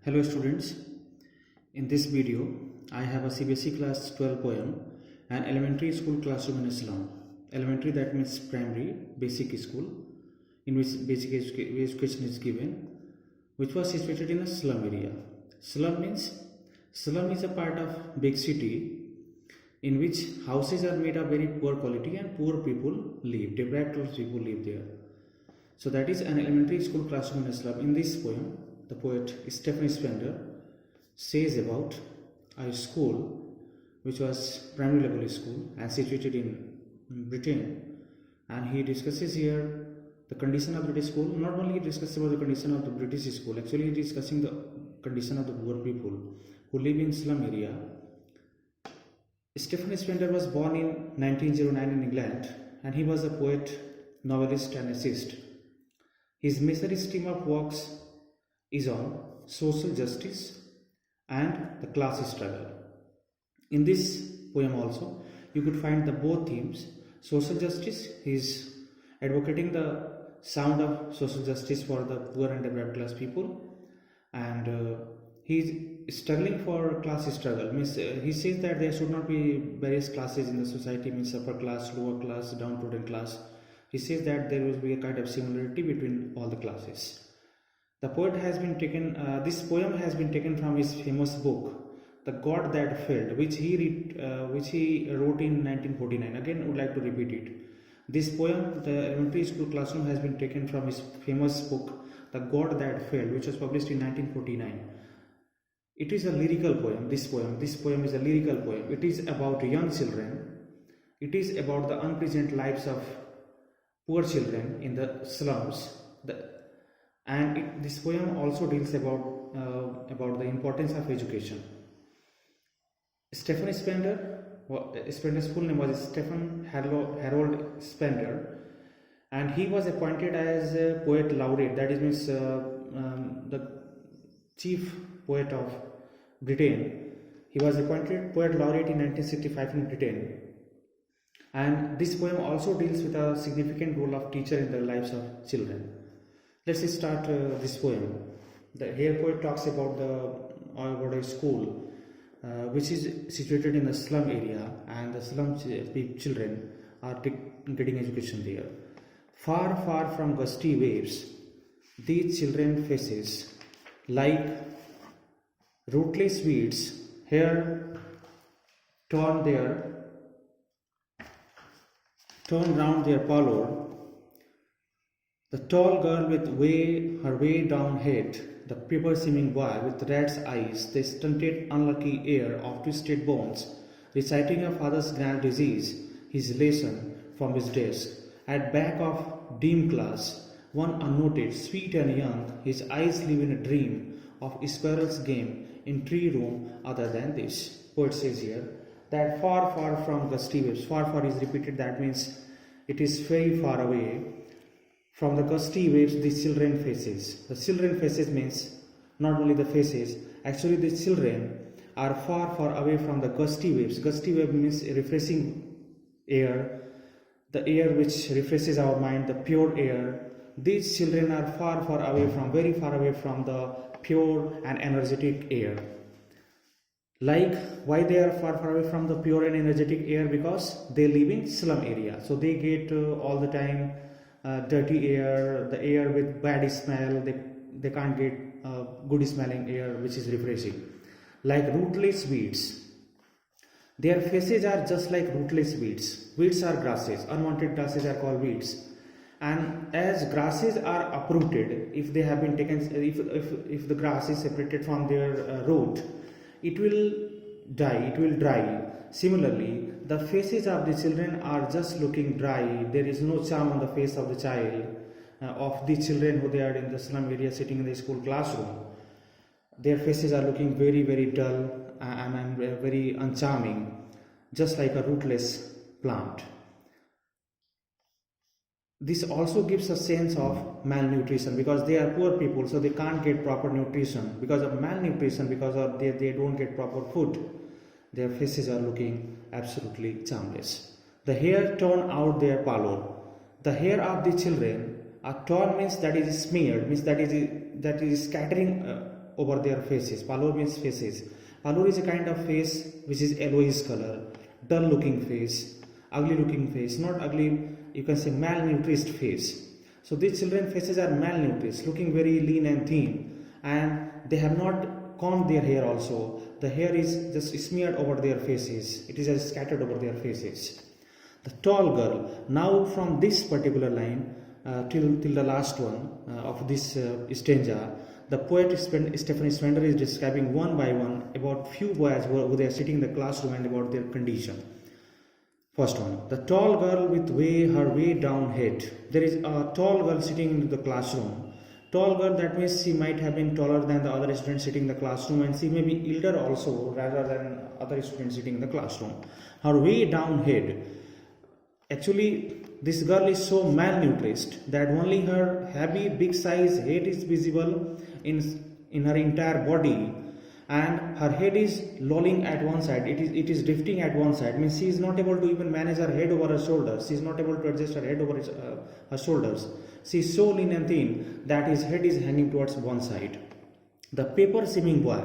Hello students, in this video I have a CBSE class 12 poem, an elementary school classroom in Islam. Elementary, that means primary, basic school, in which basic education is given, which was situated in a slum area. Slum is a part of big city in which houses are made of very poor quality and poor people live, deprived people live there. So that is an elementary school classroom in Islam. In this poem, the poet Stephen Spender says about a school which was primary level school and situated in Britain, and he discusses here the condition of British school. Not only he discusses about the condition of the British school, actually he is discussing the condition of the poor people who live in slum area. Stephen Spender was born in 1909 in England, and he was a poet, novelist and essayist. His major stream of works is on social justice and the class struggle. In this poem also, you could find the both themes. Social justice, he is advocating the sound of social justice for the poor and deprived class people, and he is struggling for class struggle. Means he says that there should not be various classes in the society, means upper class, lower class, downtrodden class. He says that there will be a kind of similarity between all the classes. The poet has been taken, this poem has been taken from his famous book, The God That Failed, which he wrote in 1949. Again, I would like to repeat it. This poem, the elementary school classroom, has been taken from his famous book, The God That Failed, which was published in 1949. It is a lyrical poem. This poem is a lyrical poem. It is about young children. It is about the unpleasant lives of poor children in the slums. This poem also deals about the importance of education. Stephen Spender, Spender's full name was Stephen Harold Spender, and he was appointed as a poet laureate. That is means the chief poet of Britain. He was appointed poet laureate in 1965 in Britain. And this poem also deals with a significant role of teacher in the lives of children. Let's start this poem. Here poet talks about a school which is situated in the slum area, and the slum children are getting education there. Far, far from gusty waves, these children faces like rootless weeds, here torn round their pallor. The tall girl with her way down head, the paper-seeming boy with rat's eyes, the stunted, unlucky heir of twisted bones, reciting her father's grand disease, his lesson from his desk. At back of dim class, one unnoted, sweet and young, his eyes live in a dream of squirrel's game in tree room other than this. Poet says here that far, far from gusty waves. Far, far is repeated. That means it is very far away from the gusty waves the children faces. The children faces means not only the faces, actually the children are far, far away from the gusty waves. Gusty wave means refreshing air, the air which refreshes our mind, the pure air. These children are far, far away from, very far away from the pure and energetic air. Like, why they are far, far away from the pure and energetic air? Because they live in slum area. So they get all the time dirty air, the air with bad smell. They can't get good smelling air which is refreshing. Like rootless weeds. Their faces are just like rootless weeds. Weeds are grasses. Unwanted grasses are called weeds. And as grasses are uprooted, if they have been taken, if the grass is separated from their root, it will die, it will dry. Similarly, the faces of the children are just looking dry. There is no charm on the face of the child, of the children who they are in the slum area sitting in the school classroom. Their faces are looking very, very dull and very uncharming, just like a rootless plant. This also gives a sense of malnutrition, because they are poor people, so they can't get proper nutrition. Because of malnutrition, because of they don't get proper food, their faces are looking absolutely charmless. The hair torn out their pallor. The hair of the children are torn means that is smeared, means that is scattering over their faces. Pallor means faces. Pallor is a kind of face which is yellowish color, dull looking face, ugly looking face, not ugly, you can say malnourished face. So these children faces are malnourished, looking very lean and thin, and they have not combed their hair also. The hair is just smeared over their faces. It is just scattered over their faces. The tall girl. Now from this particular line till the last one of this stanza, the poet Stephen Svender is describing one by one about few boys who they are sitting in the classroom and about their condition. First one, the tall girl with her way down head. There is a tall girl sitting in the classroom. Tall girl, that means she might have been taller than the other students sitting in the classroom, and she may be elder also rather than other students sitting in the classroom. Her way down head. Actually, this girl is so malnourished that only her heavy big size head is visible in her entire body, and her head is lolling at one side. It is drifting at one side. Means she is not able to even manage her head over her shoulders. She is not able to adjust her head over her shoulders. She is so lean and thin that his head is hanging towards one side. The paper seeming boy.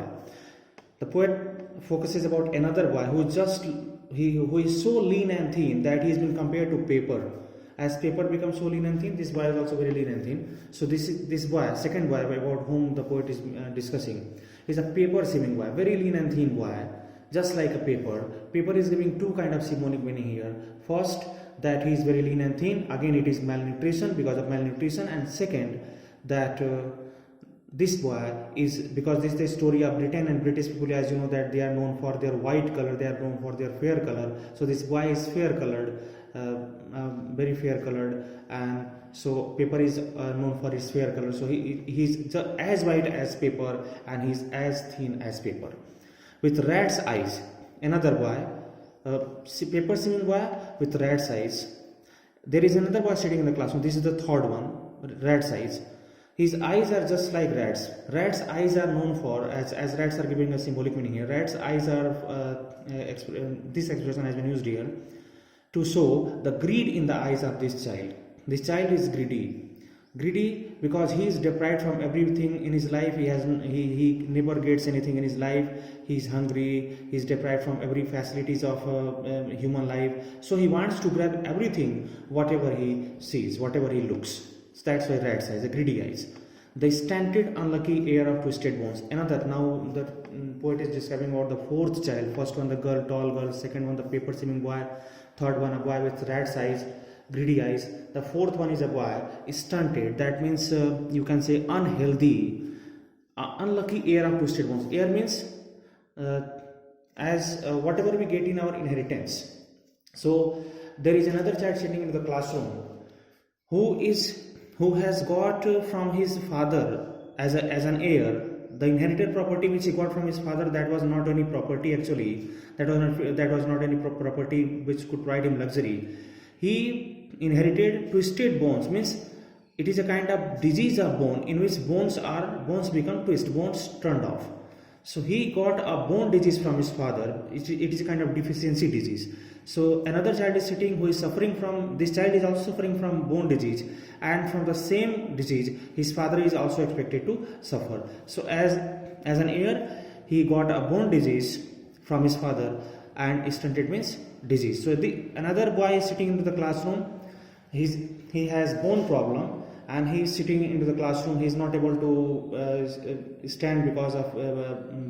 The poet focuses about another boy who is so lean and thin that he has been compared to paper. As paper becomes so lean and thin, this boy is also very lean and thin. So this boy, second boy about whom the poet is discussing, is a paper seeming boy, very lean and thin boy, just like a paper. Paper is giving two kind of symbolic meaning here. First, that he is very lean and thin. Again, it is malnutrition, because of malnutrition. And second, that this boy is, because this is the story of Britain, and British people, as you know, that they are known for their white color, they are known for their fair color. So this boy is fair colored, very fair colored, and so paper is known for his fair color. So he is as white as paper, and he is as thin as paper. With rat's eyes, another boy, paper seeming boy with rat's eyes. There is another boy sitting in the classroom. This is the third one, rat's eyes. His eyes are just like rats. Rats' eyes are known for, as rats are giving a symbolic meaning here. Rats' eyes are, this expression has been used here to show the greed in the eyes of this child. This child is greedy. Greedy because he is deprived from everything in his life. He never gets anything in his life. He is hungry. He is deprived from every facilities of human life. So he wants to grab everything, whatever he sees, whatever he looks. So that's why rat's eyes, the greedy eyes. The stunted, unlucky heir of twisted bones. Another, now the poet is describing about the fourth child. First one, the girl, tall girl. Second one, the paper seeming boy. Third one, a boy with rat's eyes, greedy eyes. The fourth one is a boy, stunted. That means you can say unhealthy, unlucky heir of twisted bones. Heir means whatever we get in our inheritance. So there is another child sitting in the classroom who has got from his father as an heir the inherited property which he got from his father. That was not any property actually. That was not any property which could provide him luxury. He inherited twisted bones. Means it is a kind of disease of bone in which bones become twist, bones turned off. So he got a bone disease from his father. It is a kind of deficiency disease. So another child is sitting who is suffering from, this child is also suffering from bone disease, and from the same disease his father is also expected to suffer. So as an heir, he got a bone disease from his father, and stunted means disease. So another boy is sitting into the classroom. He has bone problem, and he is sitting into the classroom. He is not able to stand because of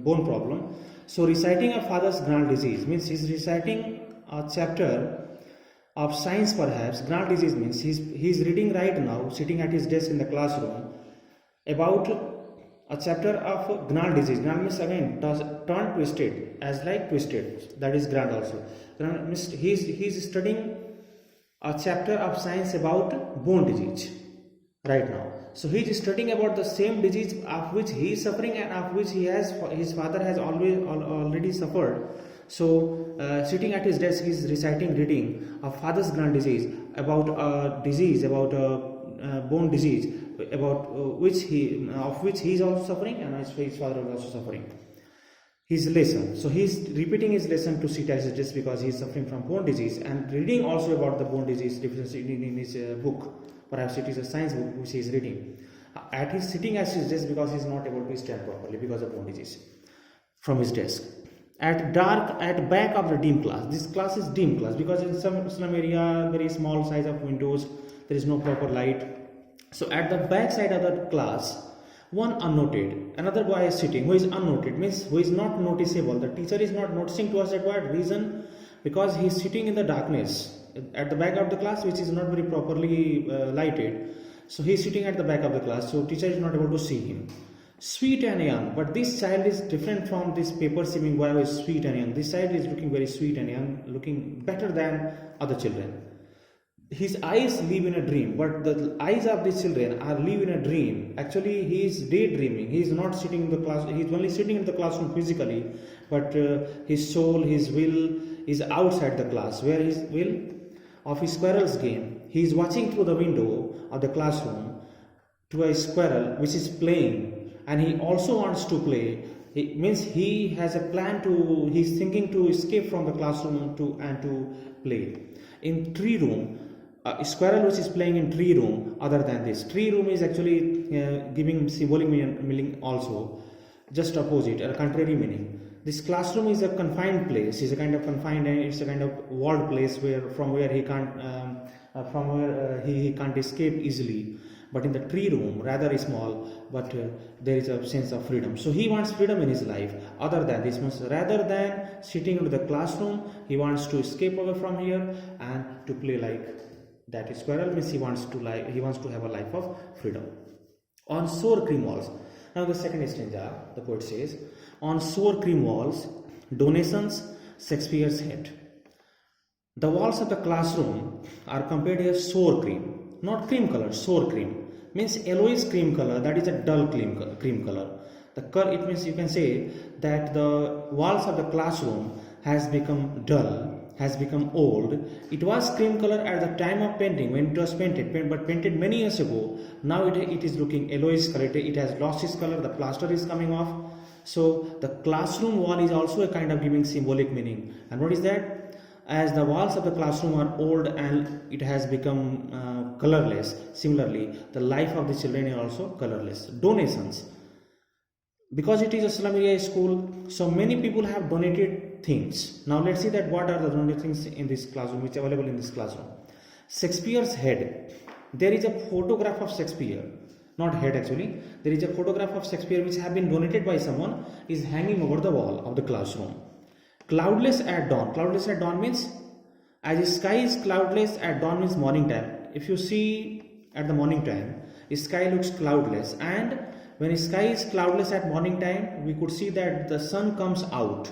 bone problem. So reciting a father's grand disease means he is reciting a chapter of science, perhaps. Grand disease means he is reading right now, sitting at his desk in the classroom, about a chapter of grand disease. Grand means again turn twisted, as like twisted. That is grand also. Grand means he is studying a chapter of science about bone disease right now. So he is studying about the same disease of which he is suffering and of which his father has already suffered. So sitting at his desk, he is reading a father's grand disease, about a disease, about a bone disease, about which he is also suffering, and his father is also suffering. His lesson. So he is repeating his lesson to sit at his desk because he is suffering from bone disease, and reading also about the bone disease deficiency in his book. Perhaps it is a science book which he is reading. At his sitting at his desk because he's not able to stand properly because of bone disease from his desk. At back of the dim class. This class is dim class because in some slum area, very small size of windows, there is no proper light. So at the back side of the class, one unnoted, another boy is sitting who is unnoted, means who is not noticeable. The teacher is not noticing to us at what reason? Because he is sitting in the darkness at the back of the class, which is not very properly lighted. So he is sitting at the back of the class, so teacher is not able to see him. Sweet and young, but this child is different from this paper sieving boy who is sweet and young. This child is looking very sweet and young, looking better than other children. His eyes live in a dream, but the eyes of these children are live in a dream. Actually, he is daydreaming. He is not sitting in the class. He is only sitting in the classroom physically, but his soul, his will is outside the class, where his will of his squirrel's game. He is watching through the window of the classroom to a squirrel which is playing, and he also wants to play. It means he has a plan to. He is thinking to escape from the classroom to play in tree room. A squirrel which is playing in tree room. Other than this, tree room is actually giving symbolic meaning also, just opposite or contrary meaning. This classroom is a confined place. Is a kind of confined, and it's a kind of walled place from where he can't he can't escape easily. But in the tree room, rather small, but there is a sense of freedom. So he wants freedom in his life. Other than this, means rather than sitting in the classroom, he wants to escape away from here and to play like that squirrel. Means he wants to have a life of freedom. On sour cream walls. Now the second stanza, the poet says, on sour cream walls, donations, Shakespeare's head. The walls of the classroom are compared to sour cream, not cream color, sour cream. Means yellowish cream color, that is a dull cream color. It means you can say that the walls of the classroom has become dull, has become old. It was cream color at the time of painting when it was painted, but painted many years ago. Now it is looking yellowish color. It has lost its color. The plaster is coming off. So the classroom wall is also a kind of giving symbolic meaning. And what is that? As the walls of the classroom are old and it has become colorless. Similarly, the life of the children is also colorless. Donations. Because it is a slum area school, so many people have donated things. Now let's see that what are the donated things in this classroom, which are available in this classroom. Shakespeare's head. There is a photograph of Shakespeare, not head actually. There is a photograph of Shakespeare which have been donated by someone, is hanging over the wall of the classroom. Cloudless at dawn. Cloudless at dawn means, as the sky is cloudless at dawn means morning time. If you see at the morning time, the sky looks cloudless, and when the sky is cloudless at morning time, we could see that the sun comes out.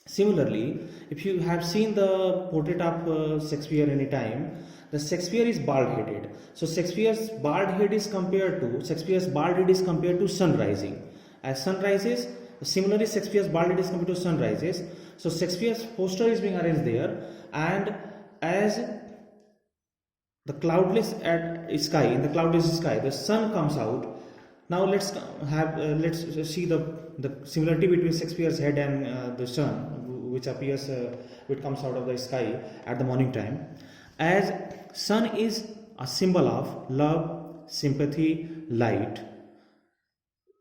Similarly, if you have seen the portrait of Shakespeare any time, the Shakespeare is bald-headed. So Shakespeare's bald head is compared to sun rising. As sun rises, similarly Shakespeare's bald head is compared to sun rises. So Shakespeare's poster is being arranged there, and as the cloudless sky, the sun comes out. Now let's see the similarity between Shakespeare's head and the sun, which appears, which comes out of the sky at the morning time. As sun is a symbol of love, sympathy, light,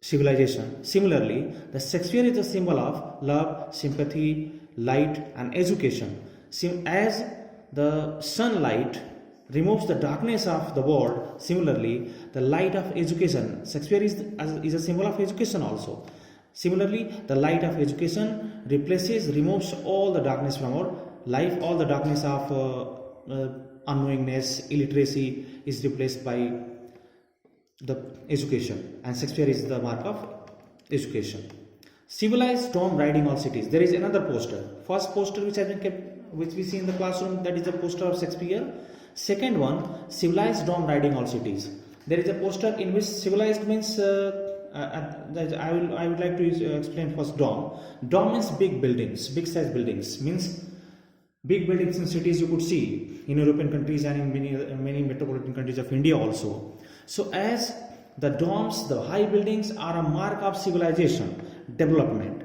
civilization. Similarly, the Shakespeare is a symbol of love, sympathy, light, and education. As the sunlight removes the darkness of the world, similarly the light of education, Shakespeare is a symbol of education also. Similarly, the light of education removes all the darkness from our life. All the darkness of unknowingness, illiteracy is replaced by the education, and Shakespeare is the mark of education. Civilized storm riding all cities. There is another poster. First poster which has been kept, which we see in the classroom, that is the poster of Shakespeare. Second one, civilized dome riding all cities. There is a poster in which civilized means, I would like to explain first dome. Dome means big buildings, big size buildings, means big buildings in cities you could see in European countries and in many metropolitan countries of India also. So as the domes, the high buildings are a mark of civilization, development.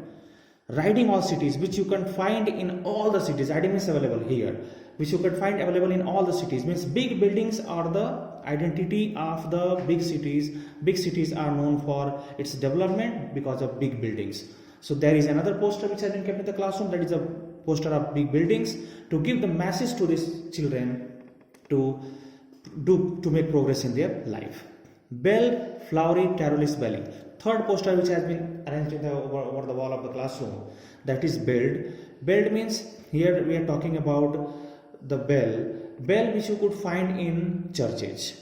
Riding all cities, which you can find in all the cities, riding is available here, which you can find available in all the cities, means big buildings are the identity of the big cities. Big cities are known for its development because of big buildings. So there is another poster which has been kept in the classroom, that is a poster of big buildings to give the message to these children to make progress in their life. Build flowery Tarolis Valley. Third poster which has been arranged in over the wall of the classroom, that is build. Build means here we are talking about the bell which you could find in churches.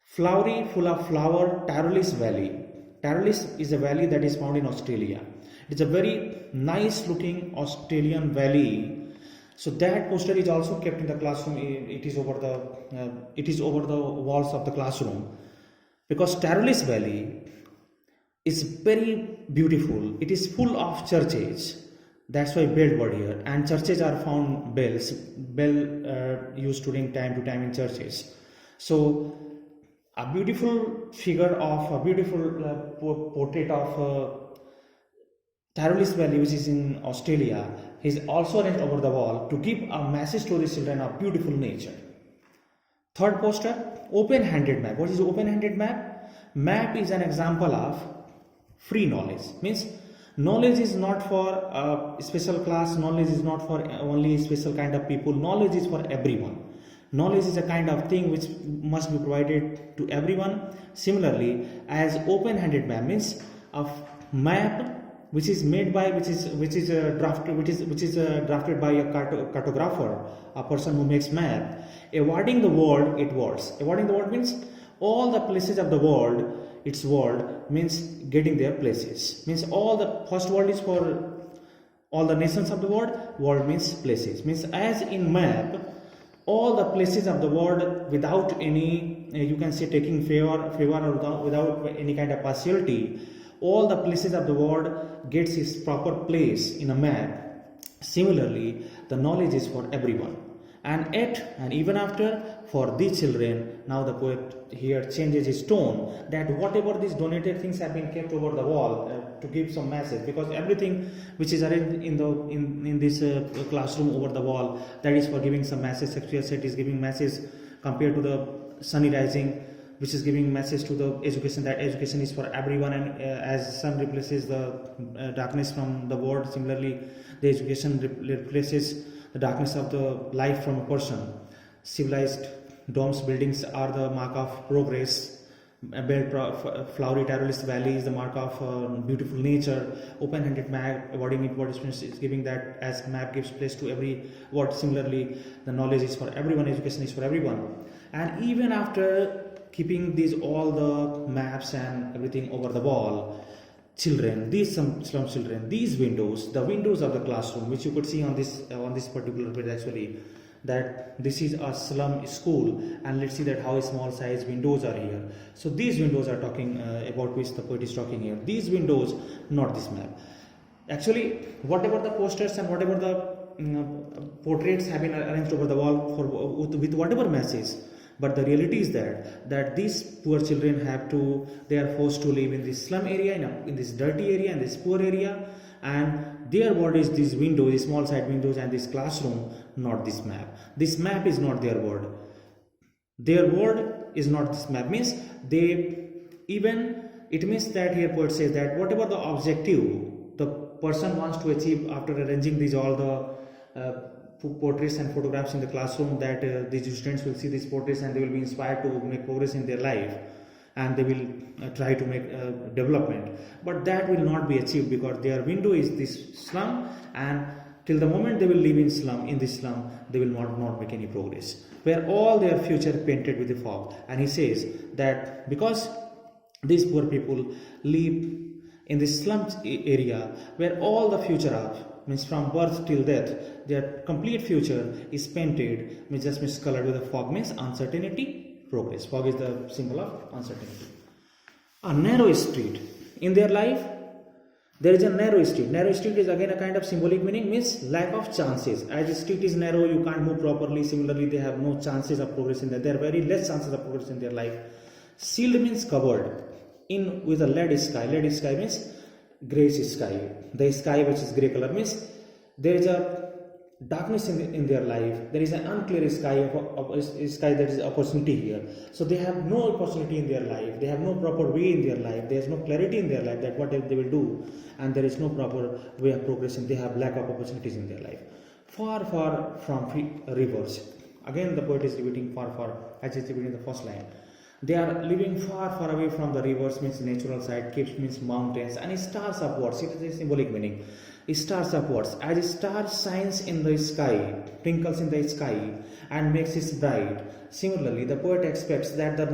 Flowery, full of flower, Tarolis Valley. Tarolis is a valley that is found in Australia. It's a very nice looking Australian valley. So that poster is also kept in the classroom. It is over the walls of the classroom, because Tarolis Valley is very beautiful. It is full of churches. That's why build word here. And churches are found bell used during time to time in churches. So a beautiful figure of a beautiful portrait of Tarolis Valley, which is in Australia, is also arranged over the wall to give a message to the children of beautiful nature. Third poster, open-handed map. What is open-handed map? Map is an example of free knowledge. Means knowledge is not for a special class. Knowledge is not for only special kind of people. Knowledge is for everyone. Knowledge is a kind of thing which must be provided to everyone. Similarly, as open-handed map means a map which is made by drafted by a cartographer, a person who makes map, awarding the world its words. Awarding the world means all the places of the world. Its world means getting their places. Means all the first world is for all the nations of the world. World means places. Means as in map, all the places of the world without any you can say taking favor or without any kind of partiality. All the places of the world gets its proper place in a map. Similarly, the knowledge is for everyone. And yet, and even after, for these children, now the poet here changes his tone, that whatever these donated things have been kept over the wall to give some message, because everything which is arranged in this classroom over the wall, that is for giving some message. Sexual set is giving message compared to the sunny rising, which is giving message to the education, that education is for everyone, and as sun replaces the darkness from the world, similarly the education replaces the darkness of the life from a person. Civilized domes, buildings are the mark of progress. Flowery Tarolis Valley is the mark of beautiful nature. Open-handed map, awarding it what is giving that as map gives place to every word. Similarly, the knowledge is for everyone, education is for everyone. And even after keeping all the maps and everything over the wall, children, these slum children, these windows, the windows of the classroom, which you could see on this particular page actually, that this is a slum school, and let's see that how small size windows are here. So these windows are talking about which the poet is talking here. These windows, not this map. Actually, whatever the posters and whatever the portraits have been arranged over the wall with whatever message, but the reality is that these poor children they are forced to live in this slum area, in this dirty area, in this poor area, and their world is these windows, these small side windows, and this classroom, not this map. This map is not their world. Their world is not this map. Means it means that here poet says that whatever the objective the person wants to achieve after arranging all the portraits and photographs in the classroom, that these students will see these portraits and they will be inspired to make progress in their life, and they will try to make development. But that will not be achieved because their window is this slum, and till the moment they will live in this slum, they will not make any progress, where all their future painted with the fog. And he says that because these poor people live in this slum area where all the future of, means from birth till death, their complete future is painted, means just miscolored with the fog, means uncertainty, progress. Fog is the symbol of uncertainty. A narrow street. In their life, there is a narrow street. Narrow street is again a kind of symbolic meaning, means lack of chances. As the street is narrow, you can't move properly. Similarly, they have no chances of progress in there. There are very less chances of progress in their life. Sealed means covered in with a lead sky. Lead sky means grayish sky. The sky which is grey color means there is a darkness in their life. There is an unclear sky of sky that is opportunity here. So they have no opportunity in their life. They have no proper way in their life. There is no clarity in their life that what they will do, and there is no proper way of progression. They have lack of opportunities in their life. Far, far from rivers. Again, the poet is repeating far, far as is repeating the first line. They are living far, far away from the rivers, means natural side, caves means mountains, and stars upwards. It is a symbolic meaning. Stars upwards, as a star shines in the sky, twinkles in the sky, and makes it bright. Similarly, the poet expects that the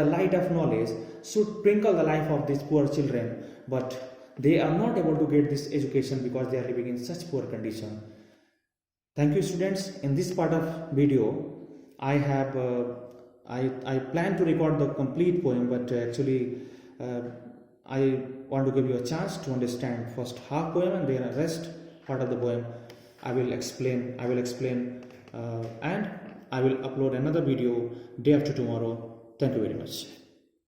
light of knowledge should twinkle the life of these poor children, but they are not able to get this education because they are living in such poor condition. Thank you, students. In this part of video, I have I plan to record the complete poem, but actually I want to give you a chance to understand first half poem, and then the rest part of the poem I will explain and I will upload another video day after tomorrow. Thank you very much.